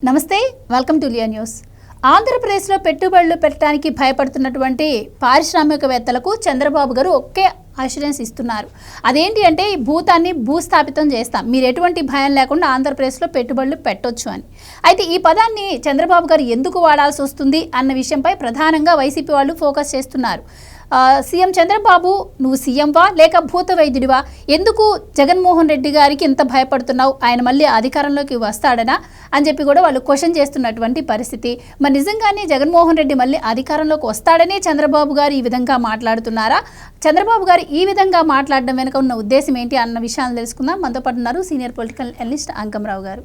నమస్తే, welcome to Liya news. ఆంధ్రప్రదేశ్లో పెట్టుబడులు పెట్టడానికి భయపడుతున్నటువంటి పారిశ్రామికవేత్తలకు చంద్రబాబు గారు ఒకే అష్యూరెన్స్ ఇస్తున్నారు. అదేంటి అంటే ఈ భూతాన్ని భూస్థాపితం చేస్తాం, మీరు ఎటువంటి భయం లేకుండా ఆంధ్రప్రదేశ్లో పెట్టుబడులు పెట్టొచ్చు అని. అయితే ఈ పదాన్ని చంద్రబాబు గారు ఎందుకు వాడాల్సి వస్తుంది అన్న విషయంపై ప్రధానంగా వైసీపీ వాళ్ళు ఫోకస్ చేస్తున్నారు. సీఎం చంద్రబాబు, నువ్వు సీఎంవా లేక భూత వైద్యుడివా? ఎందుకు జగన్మోహన్ రెడ్డి గారికి ఇంత భయపడుతున్నావు? ఆయన మళ్ళీ అధికారంలోకి వస్తాడనా అని చెప్పి కూడా వాళ్ళు క్వశ్చన్ చేస్తున్నటువంటి పరిస్థితి. మరి నిజంగానే జగన్మోహన్ రెడ్డి మళ్ళీ అధికారంలోకి వస్తాడనే చంద్రబాబు గారు ఈ విధంగా మాట్లాడుతున్నారా? చంద్రబాబు గారు ఈ విధంగా మాట్లాడడం వెనుక ఉన్న ఉద్దేశం ఏంటి అన్న విషయాన్ని తెలుసుకుందాం. మనతో పాటు ఉన్నారు సీనియర్ పొలిటికల్ అనలిస్ట్ అంకమరావు గారు.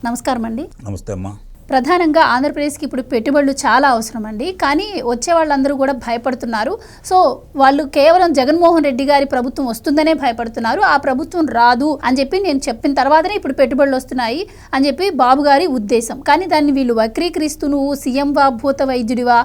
నమస్కారం అండి. నమస్తే అమ్మా. ప్రధానంగా ఆంధ్రప్రదేశ్కి ఇప్పుడు పెట్టుబడులు చాలా అవసరం అండి, కానీ వచ్చే వాళ్ళందరూ కూడా భయపడుతున్నారు. సో వాళ్ళు కేవలం జగన్మోహన్ రెడ్డి గారి ప్రభుత్వం వస్తుందనే భయపడుతున్నారు. ఆ ప్రభుత్వం రాదు అని చెప్పి నేను చెప్పిన తర్వాతనే ఇప్పుడు పెట్టుబడులు వస్తున్నాయి అని చెప్పి బాబు గారి ఉద్దేశం. కానీ దాన్ని వీళ్ళు వక్రీకరిస్తూ నువ్వు సీఎంవా భూత వైద్యుడివా,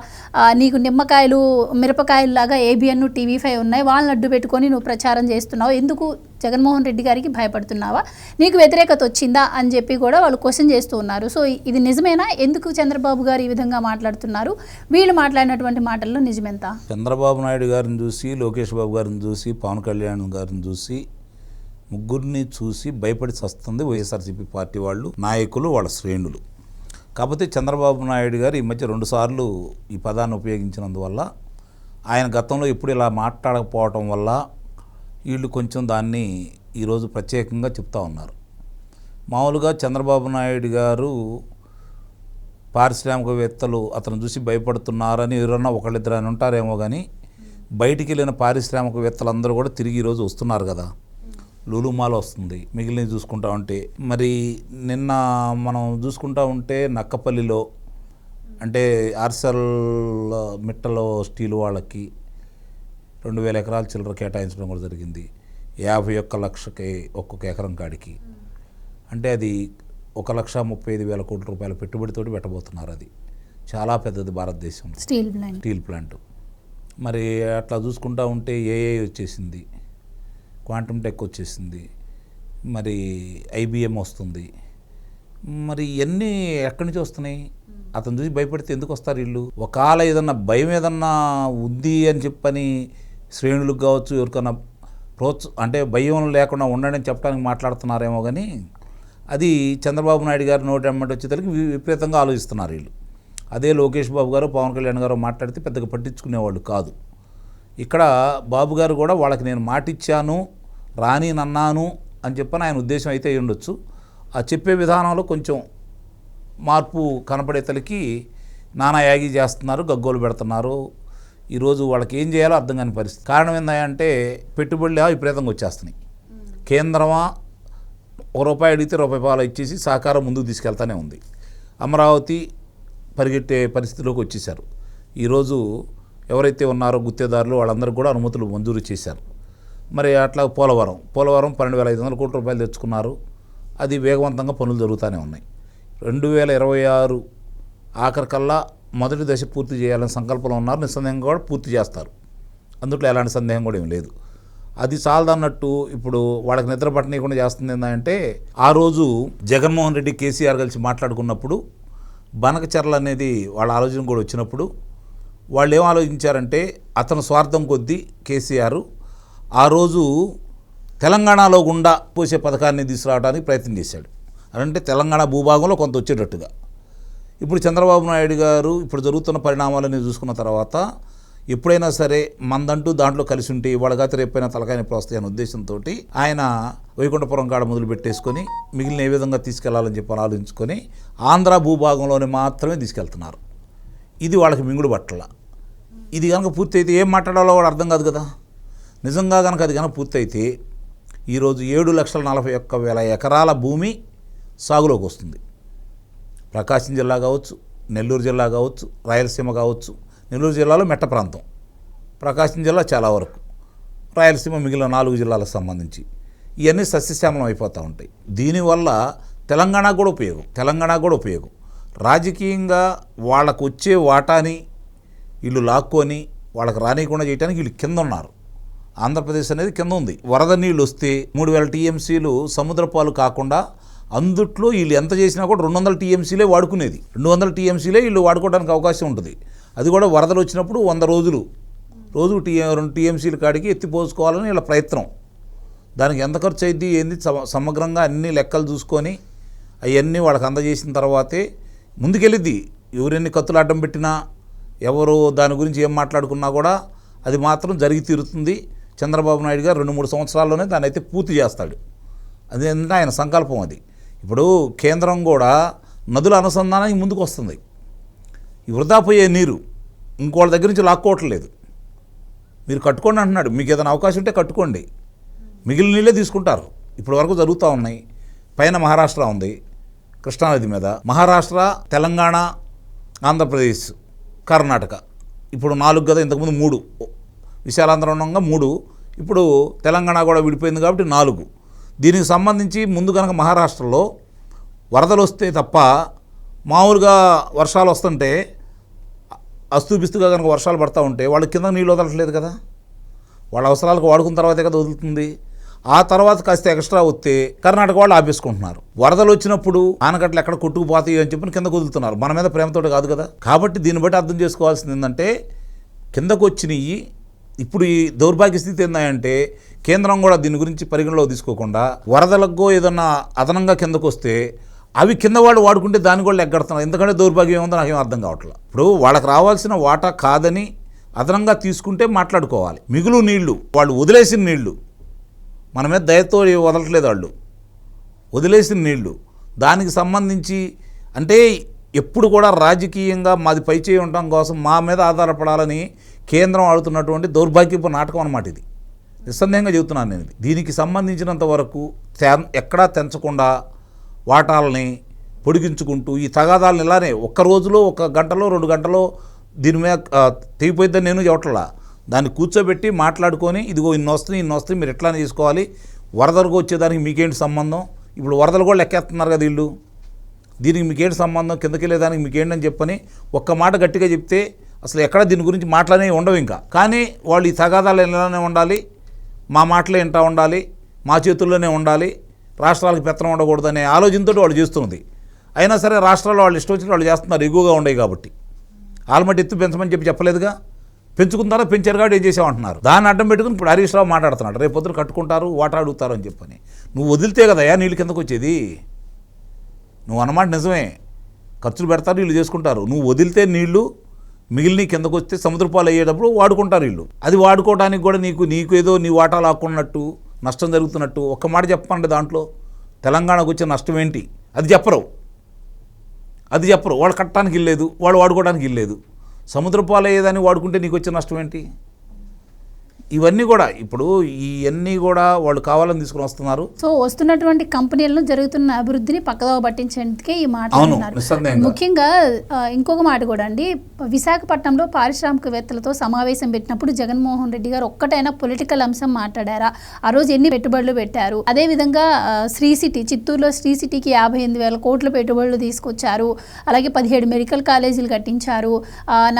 నీకు నిమ్మకాయలు మిరపకాయలు లాగా ఏబిఎన్ టీవీ5 ఉన్నాయి, వాళ్ళని అడ్డు పెట్టుకొని నువ్వు ప్రచారం చేస్తున్నావు, ఎందుకు జగన్మోహన్ రెడ్డి గారికి భయపడుతున్నావా, నీకు వ్యతిరేకత వచ్చిందా అని చెప్పి కూడా వాళ్ళు క్వశ్చన్ చేస్తూ ఉన్నారు. సో ఇది నిజమేనా? ఎందుకు చంద్రబాబు గారు ఈ విధంగా మాట్లాడుతున్నారు? వీళ్ళు మాట్లాడినటువంటి మాటల్లో నిజమెంత? చంద్రబాబు నాయుడు గారిని చూసి, లోకేష్ బాబు గారిని చూసి, పవన్ కళ్యాణ్ గారిని చూసి, ముగ్గురిని చూసి భయపడి చస్తుంది వైఎస్ఆర్సీపీ పార్టీ వాళ్ళు, నాయకులు, వాళ్ళ శ్రేణులు. కాకపోతే చంద్రబాబు నాయుడు గారు ఈ మధ్య 2 సార్లు ఈ పదాన్ని ఉపయోగించినందువల్ల, ఆయన గతంలో ఎప్పుడు ఇలా మాట్లాడకపోవటం వల్ల వీళ్ళు కొంచెం దాన్ని ఈరోజు ప్రత్యేకంగా చెప్తా ఉన్నారు. మామూలుగా చంద్రబాబు నాయుడు గారు పారిశ్రామికవేత్తలు అతను చూసి భయపడుతున్నారని ఎవరన్నా ఒకళ్ళిద్దరు అని ఉంటారేమో, కానీ బయటికి వెళ్ళిన పారిశ్రామికవేత్తలందరూ కూడా తిరిగి ఈరోజు వస్తున్నారు కదా. లూలుమాల వస్తుంది, మిగిలినవి చూసుకుంటా ఉంటే. మరి నిన్న మనం చూసుకుంటా ఉంటే నక్కపల్లిలో అంటే ఆర్సెల్ మిట్టలో స్టీల్ వాళ్ళకి 2000 ఎకరాల చిల్లర కేటాయించడం కూడా జరిగింది. 51 లక్షకి ఒక్కొక్క ఎకరం కాడికి, అంటే అది 1,35,000 కోట్ల రూపాయల పెట్టుబడితోటి పెట్టబోతున్నారు. అది చాలా పెద్దది భారతదేశం స్టీల్ ప్లాంట్. మరి అట్లా చూసుకుంటా ఉంటే ఏఐ వచ్చేసింది, క్వాంటమ్ టెక్ వచ్చేసింది, మరి ఐబిఎం వస్తుంది. మరి ఇవన్నీ ఎక్కడి నుంచి వస్తున్నాయి? అతను చూసి భయపడితే ఎందుకు వస్తారు వీళ్ళు? ఒకవేళ ఏదన్నా భయం ఏదన్నా ఉంది అని చెప్పని శ్రేణులకు కావచ్చు, ఎవరికన్నా అంటే భయం లేకుండా ఉండండి చెప్పడానికి మాట్లాడుతున్నారేమో, కానీ అది చంద్రబాబు నాయుడు గారు నోటి వెంబడి వచ్చేసరికి విపరీతంగా ఆలోచిస్తున్నారు వీళ్ళు. అదే లోకేష్ బాబు గారు, పవన్ కళ్యాణ్ గారు మాట్లాడితే పెద్దగా పట్టించుకునేవాళ్ళు కాదు. ఇక్కడ బాబు గారు కూడా వాళ్ళకి నేను మాటిచ్చాను, రాని నన్నాను అని చెప్పని ఆయన ఉద్దేశం అయితే ఉండొచ్చు. ఆ చెప్పే విధానంలో కొంచెం మార్పు కనపడేతలకి నానా యాగి చేస్తున్నారు, గగ్గోలు పెడుతున్నారు. ఈరోజు వాళ్ళకి ఏం చేయాలో అర్థం కాని పరిస్థితి. కారణం ఏంటంటే పెట్టుబడులు విపరీతంగా వచ్చేస్తున్నాయి. కేంద్రమా ₹1 అడిగితే ₹1 ఇచ్చేసి సహకారం ముందుకు తీసుకెళ్తానే ఉంది. అమరావతి పరిగెట్టే పరిస్థితిలోకి వచ్చేసారు. ఈరోజు ఎవరైతే ఉన్నారో గుత్తేదారులు వాళ్ళందరికీ కూడా అనుమతులు మంజూరు చేశారు. మరి అట్లా పోలవరం 12,500 కోట్ల రూపాయలు తెచ్చుకున్నారు. అది వేగవంతంగా పనులు జరుగుతూనే ఉన్నాయి. 2026 ఆఖరికల్లా మొదటి దశ పూర్తి చేయాలని సంకల్పంలో ఉన్నారు. నిస్సందేహంగా కూడా పూర్తి చేస్తారు, అందులో ఎలాంటి సందేహం కూడా ఏం లేదు. అది చాలదన్నట్టు ఇప్పుడు వాళ్ళకి నిద్ర పట్టనీయకుండా చేస్తుంది ఏంటంటే, ఆ రోజు జగన్మోహన్ రెడ్డి కేసీఆర్ కలిసి మాట్లాడుకున్నప్పుడు బనకచెర్ల అనేది వాళ్ళ ఆలోచన కూడా వచ్చినప్పుడు వాళ్ళు ఏం ఆలోచించారంటే, అతను స్వార్థం కొద్దీ కేసీఆర్ ఆ రోజు తెలంగాణలో గుండా పోసే పథకాన్ని తీసుకురావడానికి ప్రయత్నం చేశాడు. అంటే తెలంగాణ భూభాగంలో కొంత వచ్చేటట్టుగా. ఇప్పుడు చంద్రబాబు నాయుడు గారు ఇప్పుడు జరుగుతున్న పరిణామాలని చూసుకున్న తర్వాత ఎప్పుడైనా సరే మందంటూ దాంట్లో కలిసి ఉంటే ఇవాళ కాదు రేపైనా తలకాయని వస్తాయి అనే ఉద్దేశంతో ఆయన వైకుంఠపురం కాడ మొదలు పెట్టేసుకొని మిగిలిన ఏ విధంగా తీసుకెళ్లాలని చెప్పి ఆలోచించుకొని ఆంధ్ర భూభాగంలోనే మాత్రమే తీసుకెళ్తున్నారు. ఇది వాళ్ళకి మింగుడు పట్టల. ఇది కనుక పూర్తయితే ఏం మాట్లాడాలో కూడా అర్థం కాదు కదా. నిజంగా కనుక అది కనుక పూర్తయితే ఈరోజు 7,41,000 ఎకరాల భూమి సాగులోకి వస్తుంది. ప్రకాశం జిల్లా కావచ్చు, నెల్లూరు జిల్లా కావచ్చు, రాయలసీమ కావచ్చు. నెల్లూరు జిల్లాలో మెట్ట ప్రాంతం, ప్రకాశం జిల్లా చాలా వరకు, రాయలసీమ మిగిలిన 4 జిల్లాలకు సంబంధించి ఇవన్నీ సస్యశ్యామలం అయిపోతూ ఉంటాయి. దీనివల్ల తెలంగాణకు కూడా ఉపయోగం. రాజకీయంగా వాళ్ళకు వచ్చే వాటాని వీళ్ళు లాక్కొని వాళ్ళకి రానియకుండా చేయడానికి వీళ్ళు కింద ఉన్నారు. ఆంధ్రప్రదేశ్ అనేది కింద ఉంది. వరద నీళ్ళు వస్తే 3,000 టీఎంసీలు సముద్ర పాలు కాకుండా అందుట్లో వీళ్ళు ఎంత చేసినా కూడా 200 టీఎంసీలే వాడుకునేది. 200 టీఎంసీలే వీళ్ళు వాడుకోవడానికి అవకాశం ఉంటుంది. అది కూడా వరదలు వచ్చినప్పుడు 100 రోజులు రోజు 2 టీఎంసీల కాడికి ఎత్తిపోసుకోవాలని వీళ్ళ ప్రయత్నం. దానికి ఎంత ఖర్చు అయింది ఏంది సమగ్రంగా అన్ని లెక్కలు చూసుకొని అవన్నీ వాళ్ళకి అందజేసిన తర్వాతే ముందుకెళ్ళిద్ది. ఎవరెన్ని కత్తులు అడ్డం పెట్టినా ఎవరు దాని గురించి ఏం మాట్లాడుకున్నా కూడా అది మాత్రం జరిగి తీరుతుంది. చంద్రబాబు నాయుడు గారు 2-3 సంవత్సరాల్లోనే దాన్ని అయితే పూర్తి చేస్తాడు. అదేంటంటే ఆయన సంకల్పం అది. ఇప్పుడు కేంద్రం కూడా నదుల అనుసంధానానికి ముందుకు వస్తుంది. ఈ వృధా పోయే నీరు ఇంకోళ్ళ దగ్గర నుంచి లాక్కోవట్లేదు. మీరు కట్టుకోండి అంటున్నాడు. మీకు ఏదైనా అవకాశం ఉంటే కట్టుకోండి, మిగిలిన నీళ్ళే తీసుకుంటారు. ఇప్పటి వరకు జరుగుతూ ఉన్నాయి. పైన మహారాష్ట్ర ఉంది కృష్ణానది మీద, మహారాష్ట్ర, తెలంగాణ, ఆంధ్రప్రదేశ్, కర్ణాటక. ఇప్పుడు 4 కదా, ఇంతకుముందు 3, విశాలాంధ్ర ఉండగా 3, ఇప్పుడు తెలంగాణ కూడా విడిపోయింది కాబట్టి 4. దీనికి సంబంధించి ముందు కనుక మహారాష్ట్రలో వరదలు వస్తే తప్ప మామూలుగా వర్షాలు వస్తుంటే అస్తుబిస్తుగా కనుక వర్షాలు పడతా ఉంటే వాళ్ళ కింద నీళ్ళు వదలట్లేదు కదా, వాళ్ళ అవసరాలకు వాడుకున్న తర్వాతే కదా వదులుతుంది. ఆ తర్వాత కాస్త ఎక్స్ట్రా వస్తే కర్ణాటక వాళ్ళు ఆపేసుకుంటున్నారు. వరదలు వచ్చినప్పుడు ఆనకట్లు ఎక్కడ కొట్టుకుపోతాయి అని చెప్పి కిందకు వదులుతున్నారు. మన మీద ప్రేమతోటి కాదు కదా. కాబట్టి దీన్ని బట్టి అర్థం చేసుకోవాల్సింది ఏంటంటే కిందకు వచ్చినవి ఇప్పుడు ఈ దౌర్భాగ్య స్థితి ఏంటంటే కేంద్రం కూడా దీని గురించి పరిగణలో తీసుకోకుండా వరదలకు ఏదన్నా అదనంగా కిందకు వస్తే అవి కింద వాళ్ళు వాడుకుంటే దాన్ని కూడా ఎగ్గడుతున్నారు. ఎందుకంటే దౌర్భాగ్యం ఏముందో నాకేం అర్థం కావట్లేదు. ఇప్పుడు వాళ్ళకి రావాల్సిన వాటా కాదని అదనంగా తీసుకుంటే మాట్లాడుకోవాలి. మిగులు నీళ్లు వాళ్ళు వదిలేసిన నీళ్లు మన మీద దయతో వదలట్లేదు. వాళ్ళు వదిలేసిన నీళ్లు దానికి సంబంధించి అంటే ఎప్పుడు కూడా రాజకీయంగా మాది పైచేయి ఉండటం కోసం మా మీద ఆధారపడాలని కేంద్రం ఆడుతున్నటువంటి దౌర్భాగ్యపు నాటకం అన్నమాట ఇది. నిస్సందేహంగా చెబుతున్నాను నేను. దీనికి సంబంధించినంత వరకు ఎక్కడా తెంచకుండా వాటాలని పొడిగించుకుంటూ ఈ తగాదాలను ఇలానే ఒక్క రోజులో 1 గంటలో 2 గంటలో దీని మీద తెగిపోయిద్దని నేను చెప్పట్లా. దాన్ని కూర్చోబెట్టి మాట్లాడుకొని ఇదిగో ఇన్ని వస్తాయి మీరు ఎట్లానే చేసుకోవాలి, వరదలకు వచ్చేదానికి మీకేంటి సంబంధం, ఇప్పుడు వరదలు కూడా లెక్కేస్తున్నారు కదా వీళ్ళు, దీనికి మీకేంటి సంబంధం, కిందకి వెళ్ళేదానికి మీకేంటని చెప్పని ఒక్క మాట గట్టిగా చెప్తే అసలు ఎక్కడ దీని గురించి మాటలనే ఉండవు ఇంకా. కానీ వాళ్ళు ఈ తగాదాలు ఎలానే ఉండాలి, మా మాటలే ఇంటా ఉండాలి, మా చేతుల్లోనే ఉండాలి, రాష్ట్రాలకు పెత్తనం ఉండకూడదనే ఆలోచనతో వాళ్ళు చేస్తున్నది. అయినా సరే రాష్ట్రాల్లో వాళ్ళు ఇష్టం వచ్చిన వాళ్ళు చేస్తున్నారు, ఎక్కువగా ఉండేవి కాబట్టి. ఆల్మట్టి ఎత్తు పెంచమని చెప్పలేదుగా, పెంచుకుంటారో పెంచారు కాబట్టి ఏం చేసామంటున్నారు. దాన్ని అడ్డం పెట్టుకుని ఇప్పుడు హరీష్ రావు మాట్లాడుతున్నాడు, రేపు పొద్దున కట్టుకుంటారు వాటా అడుగుతారు అని చెప్పని. నువ్వు వదిలితే కదయా నీళ్ళు కిందకు వచ్చేది. నువ్వు అన్నమాట నిజమే, ఖర్చులు పెడతారు వీళ్ళు చేసుకుంటారు. నువ్వు వదిలితే నీళ్లు మిగిలిన కిందకు వస్తే సముద్రపాలు అయ్యేటప్పుడు వాడుకుంటారు వీళ్ళు. అది వాడుకోవడానికి కూడా నీకు ఏదో నీ వాటా లాక్కున్నట్టు నష్టం జరుగుతున్నట్టు ఒక్క మాట చెప్పండి. దాంట్లో తెలంగాణకు వచ్చే నష్టం ఏంటి అది చెప్పరు. వాళ్ళు కట్టడానికి ఇల్లేదు, వాళ్ళు వాడుకోవడానికి ఇల్లేదు. సముద్రపాలు అయ్యేదాన్ని వాడుకుంటే నీకు వచ్చే నష్టం ఏంటి? ఇవన్నీ కూడా ఇప్పుడు ఇవన్నీ కూడా వాళ్ళు కావాలని తీసుకుని వస్తున్నారు. సో వస్తున్నటువంటి కంపెనీలను జరుగుతున్న అభివృద్ధిని పక్కదోవ పట్టించేందుకే ఈ మాట అన్నారు. ముఖ్యంగా ఇంకొక మాట కూడా అండి, విశాఖపట్నంలో పారిశ్రామికవేత్తలతో సమావేశం పెట్టినప్పుడు జగన్మోహన్ రెడ్డి గారు ఒక్కటైనా పొలిటికల్ అంశం మాట్లాడారా? ఆ రోజు ఎన్ని పెట్టుబడులు పెట్టారు? అదేవిధంగా శ్రీ సిటీ, చిత్తూరులో శ్రీ సిటీకి 58,000 కోట్ల పెట్టుబడులు తీసుకొచ్చారు. అలాగే 17 మెడికల్ కాలేజీలు కట్టించారు,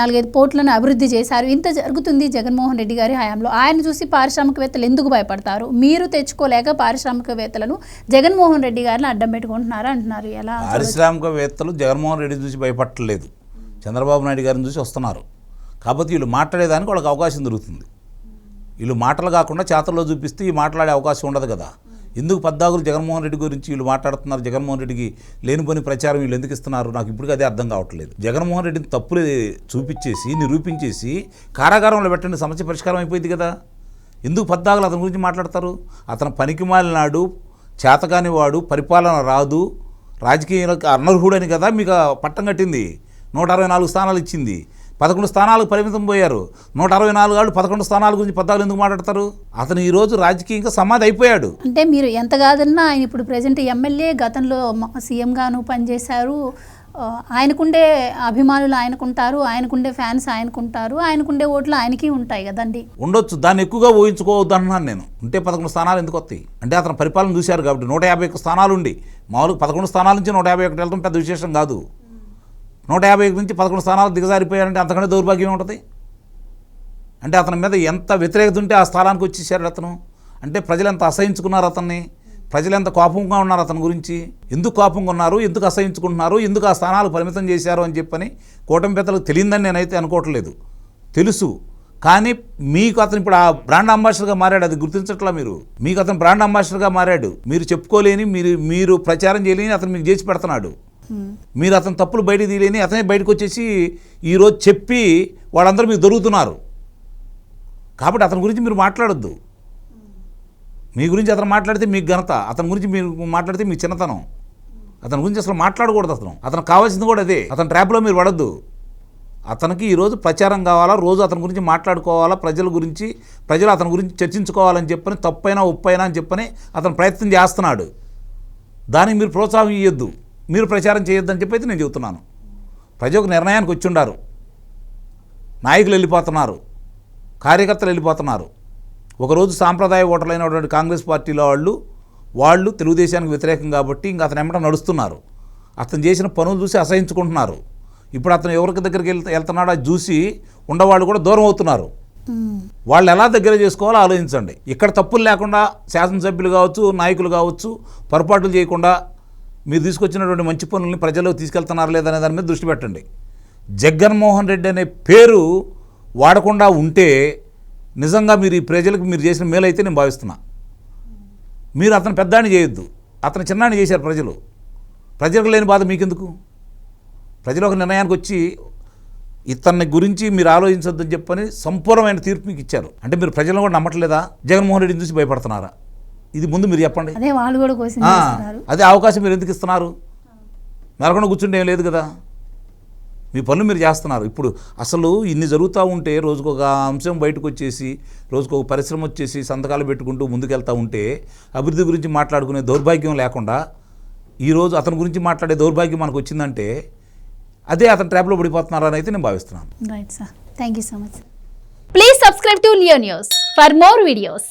4-5 పోర్టులను అభివృద్ధి చేశారు. ఇంత జరుగుతుంది జగన్మోహన్ రెడ్డి గారి హయాంలో. ఆయన చూసి పారిశ్రామికవేత్తలు ఎందుకు భయపడతారు? మీరు తెచ్చుకోలేక పారిశ్రామికవేత్తలను జగన్మోహన్ రెడ్డి గారిని అడ్డం పెట్టుకుంటున్నారా అంటున్నారు. ఎలా? పారిశ్రామికవేత్తలు జగన్మోహన్ రెడ్డి చూసి భయపడలేదు, చంద్రబాబు నాయుడు గారిని చూసి వస్తున్నారు. కాబట్టి వీళ్ళు మాట్లాడేదానికి వాళ్ళకి అవకాశం దొరుకుతుంది. వీళ్ళు మాటలు కాకుండా చేతల్లో చూపిస్తే ఈ మాట్లాడే అవకాశం ఉండదు కదా. ఎందుకు పద్దాకులు జగన్మోహన్ రెడ్డి గురించి వీళ్ళు మాట్లాడుతున్నారు? జగన్మోహన్ రెడ్డికి లేనిపోని ప్రచారం వీళ్ళు ఎందుకు ఇస్తున్నారు? నాకు ఇప్పుడు అదే అర్థం కావట్లేదు. జగన్మోహన్ రెడ్డిని తప్పులు చూపించేసి నిరూపించేసి కారాగారంలో పెట్టండి, సమస్య పరిష్కారం అయిపోయింది కదా. ఎందుకు పద్దాకులు అతని గురించి మాట్లాడతారు? అతను పనికిమాలినాడు, చేతకాని వాడు, పరిపాలన రాదు, రాజకీయాలకు అనర్హుడని కదా మీకు పట్టం కట్టింది. 164 స్థానాలు ఇచ్చింది, 11 స్థానాలకు పరిమితం పోయారు. 164 వాళ్ళు 11 స్థానాల గురించి 14 ఎందుకు మాట్లాడతారు? అతను ఈరోజు రాజకీయంగా సమాధి అయిపోయాడు. అంటే మీరు ఎంత కాదన్నా ఆయన ఇప్పుడు ప్రజెంట్ ఎమ్మెల్యే, గతంలో సీఎంగాను పనిచేశారు. ఆయనకుండే అభిమానులు ఆయనకుంటారు, ఆయనకుండే ఫ్యాన్స్ ఆయనకుంటారు, ఆయనకుండే ఓట్లు ఆయనకి ఉంటాయి కదండి. ఉండొచ్చు, దాన్ని ఎక్కువగా ఊహించుకోవద్దు అన్నాను నేను. ఉంటే 11 స్థానాలు ఎందుకు వస్తాయి అంటే అతను పరిపాలన చూశారు కాబట్టి. 151 స్థానాలు ఉండి మామూలుగా 11 స్థానాల నుంచి 151 వెళ్ళడం పెద్ద విశేషం కాదు. 150 నుంచి 11 స్థానాలు దిగజారిపోయారంటే అంతకంటే దౌర్భాగ్యం ఉంటుంది. అంటే అతని మీద ఎంత వ్యతిరేకత ఉంటే ఆ స్థానానికి వచ్చేసారు అతను. అంటే ప్రజలు ఎంత అసహించుకున్నారు అతన్ని. ప్రజలు ఎంత కోపంగా ఉన్నారు అతని గురించి, ఎందుకు కోపంగా ఉన్నారు, ఎందుకు అసహించుకుంటున్నారు, ఎందుకు ఆ స్థానాలు పరిమితం చేశారు అని చెప్పని కూటమి పెద్దలకు తెలియదని నేనైతే అనుకోవట్లేదు. తెలుసు. కానీ మీకు అతను ఇప్పుడు ఆ బ్రాండ్ అంబాసిడర్గా మారాడు, అది గుర్తించట్లా మీరు. మీకు అతను బ్రాండ్ అంబాసిడర్గా మారాడు. మీరు చెప్పుకోలేని, మీరు ప్రచారం చేయలేని అతను మీకు చేసి పెడుతున్నాడు. మీరు అతను తప్పులు బయటకు తీయలేని అతనే బయటకు వచ్చేసి ఈరోజు చెప్పి వాళ్ళందరూ మీకు దొరుకుతున్నారు. కాబట్టి అతని గురించి మీరు మాట్లాడొద్దు. మీ గురించి అతను మాట్లాడితే మీకు ఘనత, అతని గురించి మీరు మాట్లాడితే మీకు చిన్నతనం. అతని గురించి అసలు మాట్లాడకూడదు. అతను కావాల్సింది కూడా అదే. అతని ట్రాప్లో మీరు పడద్దు. అతనికి ఈరోజు ప్రచారం కావాలా, రోజు అతని గురించి మాట్లాడుకోవాలా, ప్రజలు అతని గురించి చర్చించుకోవాలని చెప్పని, తప్పైనా ఒప్పైనా అని చెప్పని అతను ప్రయత్నం చేస్తున్నాడు. దానికి మీరు ప్రోత్సాహం ఇవ్వద్దు, మీరు ప్రచారం చేయొద్దని చెప్పి అయితే నేను చెబుతున్నాను. ప్రజలు ఒక నిర్ణయానికి వచ్చి ఉండారు. నాయకులు వెళ్ళిపోతున్నారు, కార్యకర్తలు వెళ్ళిపోతున్నారు. ఒకరోజు సాంప్రదాయ ఓటర్లైనటువంటి కాంగ్రెస్ పార్టీలో వాళ్ళు తెలుగుదేశానికి వ్యతిరేకం కాబట్టి ఇంకా అతను ఎమ్మట నడుస్తున్నారు. అతను చేసిన పనులు చూసి అసహించుకుంటున్నారు. ఇప్పుడు అతను ఎవరికి దగ్గరికి వెళ్తున్నాడో అది చూసి ఉండవాళ్ళు కూడా దూరం అవుతున్నారు. వాళ్ళు ఎలా దగ్గర చేసుకోవాలో ఆలోచించండి. ఇక్కడ తప్పులు లేకుండా శాసనసభ్యులు కావచ్చు, నాయకులు కావచ్చు, పొరపాట్లు చేయకుండా మీరు తీసుకొచ్చినటువంటి మంచి పనుల్ని ప్రజల్లో తీసుకెళ్తున్నారు లేదనే దాని మీద దృష్టి పెట్టండి. జగన్మోహన్ రెడ్డి అనే పేరు వాడకుండా ఉంటే నిజంగా మీరు ఈ ప్రజలకు మీరు చేసిన మేలైతే నేను భావిస్తున్నా. మీరు అతను పెద్దాన్ని చేయొద్దు, అతను చిన్నాన్ని చేశారు ప్రజలకు లేని బాధ మీకెందుకు? ప్రజలు ఒక నిర్ణయానికి వచ్చి ఇతన్ని గురించి మీరు ఆలోచించొద్దని చెప్పని సంపూర్ణమైన తీర్పు మీకు ఇచ్చారు. అంటే మీరు ప్రజలను కూడా నమ్మట్లేదా? జగన్మోహన్ రెడ్డిని చూసి భయపడుతున్నారా? ఇది ముందు మీరు చెప్పండి. అదే అవకాశం మీరు ఎందుకు ఇస్తున్నారు? నెలకొండ కూర్చుంటే ఏం లేదు కదా, మీ పనులు మీరు చేస్తున్నారు. ఇప్పుడు అసలు ఇన్ని జరుగుతూ ఉంటే రోజుకొక అంశం బయటకు వచ్చేసి, రోజుకొక పరిశ్రమ వచ్చేసి సంతకాలు పెట్టుకుంటూ ముందుకెళ్తూ ఉంటే అభివృద్ధి గురించి మాట్లాడుకునే దౌర్భాగ్యం లేకుండా ఈరోజు అతని గురించి మాట్లాడే దౌర్భాగ్యం మనకు వచ్చిందంటే అదే అతను ట్రాప్లో పడిపోతున్నారని అయితే నేను భావిస్తున్నాను. Right sir, thank you so much. Please subscribe to Leo news for more videos.